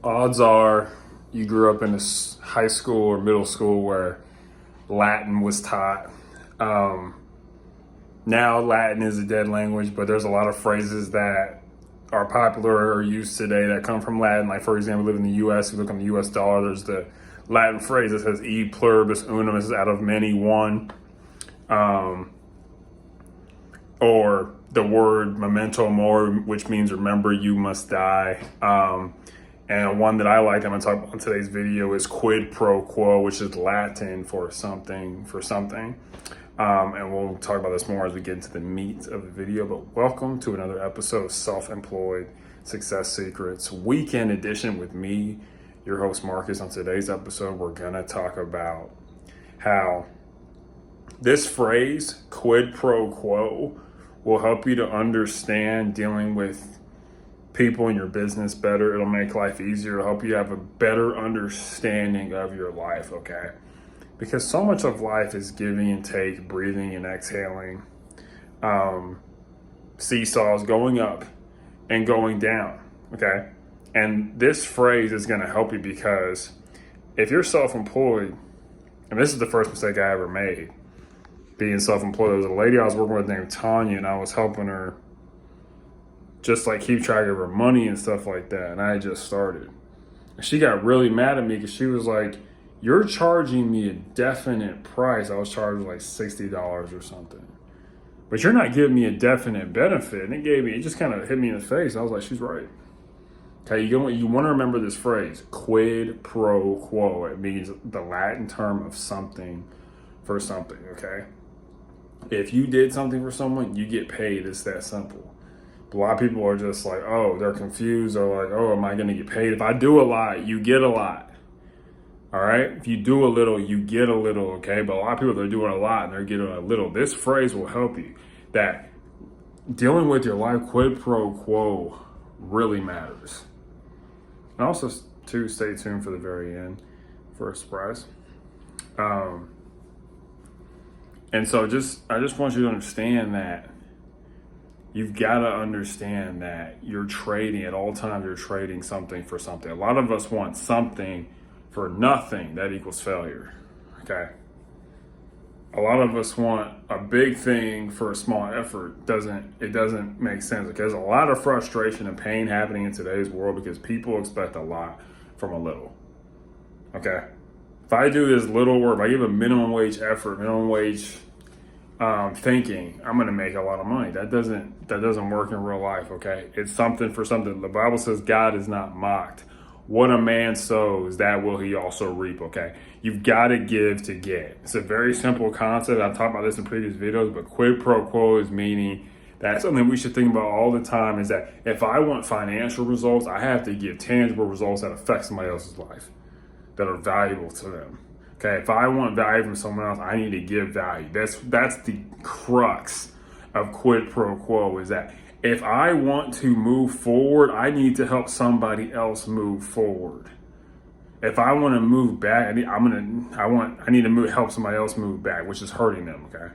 Odds are you grew up in a high school or middle school where Latin was taught. Now Latin is a dead language, but there's a lot of phrases that are popular or used today that come from Latin. Like, for example, we live in the U.S., you look on the U.S. dollar, there's the Latin phrase that says e pluribus unum, this is out of many one. Or the word memento mori, which means remember you must die. And one that I like, I'm going to talk about in today's video, is quid pro quo, which is Latin for something. And we'll talk about this more as we get into the meat of the video. But welcome to another episode of Self-Employed Success Secrets, weekend edition with me, your host Marcus. On today's episode, we're going to talk about how this phrase, quid pro quo, will help you to understand dealing with people in your business better. It'll make life easier. It'll help you have a better understanding of your life, okay? Because so much of life is giving and take, breathing and exhaling, seesaws going up and going down, okay? And this phrase is going to help you because if you're self-employed, and this is the first mistake I ever made, being self-employed. There was a lady I was working with named Tanya, and I was helping her just like keep track of her money and stuff like that. And I had just started. And she got really mad at me because she was like, "You're charging me a definite price." I was charged like $60 or something. "But you're not giving me a definite benefit." And it just kind of hit me in the face. I was like, she's right. Okay, you want to remember this phrase, quid pro quo. It means the Latin term of something for something, okay? If you did something for someone, you get paid. It's that simple. But a lot of people are just like, oh, they're confused. They're like, oh, am I going to get paid? If I do a lot, you get a lot. All right? If you do a little, you get a little, okay? But a lot of people, they're doing a lot and they're getting a little. This phrase will help you. That dealing with your life, quid pro quo, really matters. And also, too, stay tuned for the very end for a surprise. And so I just want you to understand that you've got to understand that you're trading at all times. You're trading something for something. A lot of us want something for nothing. That equals failure. Okay. A lot of us want a big thing for a small effort. It doesn't make sense. Okay? There's a lot of frustration and pain happening in today's world because people expect a lot from a little. Okay. If I do this little work, if I give a minimum wage effort, minimum wage thinking, I'm going to make a lot of money. That doesn't work in real life, okay? It's something for something. The Bible says God is not mocked. What a man sows, that will he also reap, okay? You've got to give to get. It's a very simple concept. I've talked about this in previous videos, but quid pro quo is meaning that's something we should think about all the time, is that if I want financial results, I have to give tangible results that affect somebody else's life, that are valuable to them. Okay, if I want value from someone else, I need to give value. That's the crux of quid pro quo, is that if I want to move forward, I need to help somebody else move forward. If I want to move back, I need to help somebody else move back, which is hurting them, okay?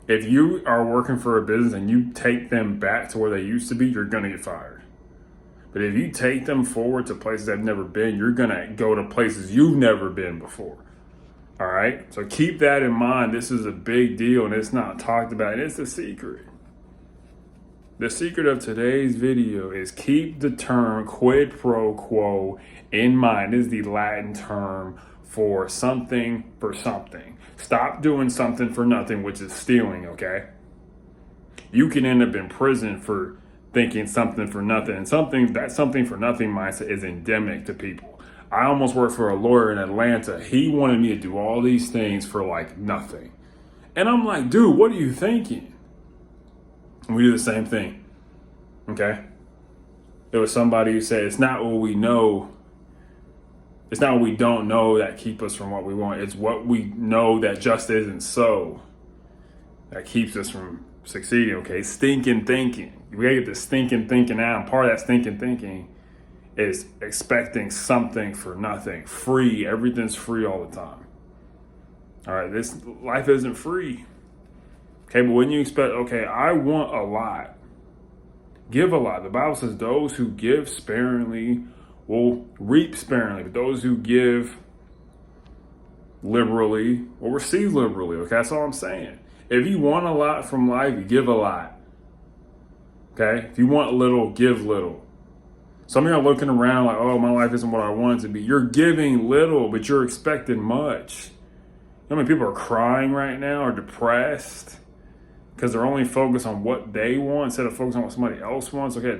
If you are working for a business and you take them back to where they used to be, you're going to get fired. But if you take them forward to places they've never been, you're going to go to places you've never been before. All right? So keep that in mind. This is a big deal and it's not talked about. And it's the secret. The secret of today's video is keep the term quid pro quo in mind. It is the Latin term for something for something. Stop doing something for nothing, which is stealing, okay? You can end up in prison for thinking something for nothing. And that something for nothing mindset is endemic to people. I almost worked for a lawyer in Atlanta. He wanted me to do all these things for like nothing. And I'm like, dude, what are you thinking? And we do the same thing. Okay? There was somebody who said, it's not what we know. It's not what we don't know that keep us from what we want. It's what we know that just isn't so that keeps us from succeeding, okay? Stinking thinking. We gotta get this stinking thinking out. And part of that stinking thinking is expecting something for nothing. Free. Everything's free all the time. All right, this life isn't free. Okay, but when you expect, okay, I want a lot, give a lot. The Bible says those who give sparingly will reap sparingly, but those who give liberally will receive liberally. Okay, that's all I'm saying. If you want a lot from life, you give a lot. Okay, if you want little, give little. Some of you are looking around like, oh, my life isn't what I want it to be. You're giving little, but you're expecting much. You know how many people are crying right now or depressed because they're only focused on what they want instead of focusing on what somebody else wants? Okay,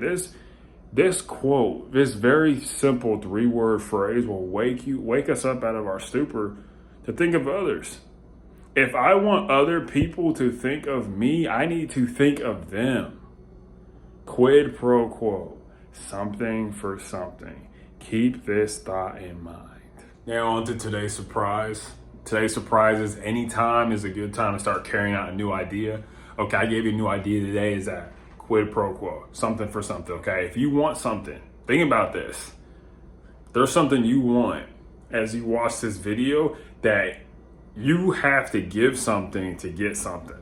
this quote, this very simple 3-word phrase will wake us up out of our stupor to think of others. If I want other people to think of me, I need to think of them. Quid pro quo, something for something. Keep this thought in mind. Now on to today's surprise. Today's surprise is anytime is a good time to start carrying out a new idea. Okay, I gave you a new idea today, is that quid pro quo, something for something, okay? If you want something, think about this. There's something you want as you watch this video that you have to give something to get something.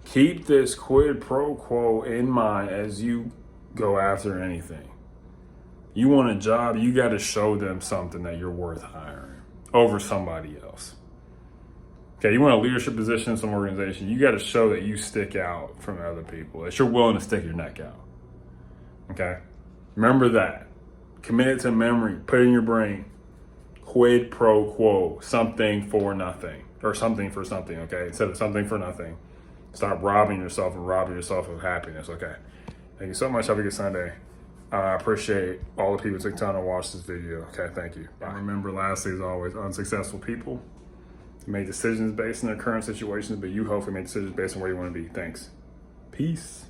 Keep this quid pro quo in mind as you go after anything. You want a job, you got to show them something that you're worth hiring over somebody else. Okay, you want a leadership position in some organization, you got to show that you stick out from other people, that you're willing to stick your neck out. Okay? Remember that. Commit it to memory. Put it in your brain. Quid pro quo. Something for nothing. Or something for something, okay? Instead of something for nothing. Stop robbing yourself and robbing yourself of happiness, okay? Thank you so much. Have a good Sunday. I appreciate all the people who took time to watch this video. Okay, thank you. Bye. Remember, lastly, as always, unsuccessful people make decisions based on their current situations, but you hopefully make decisions based on where you want to be. Thanks. Peace.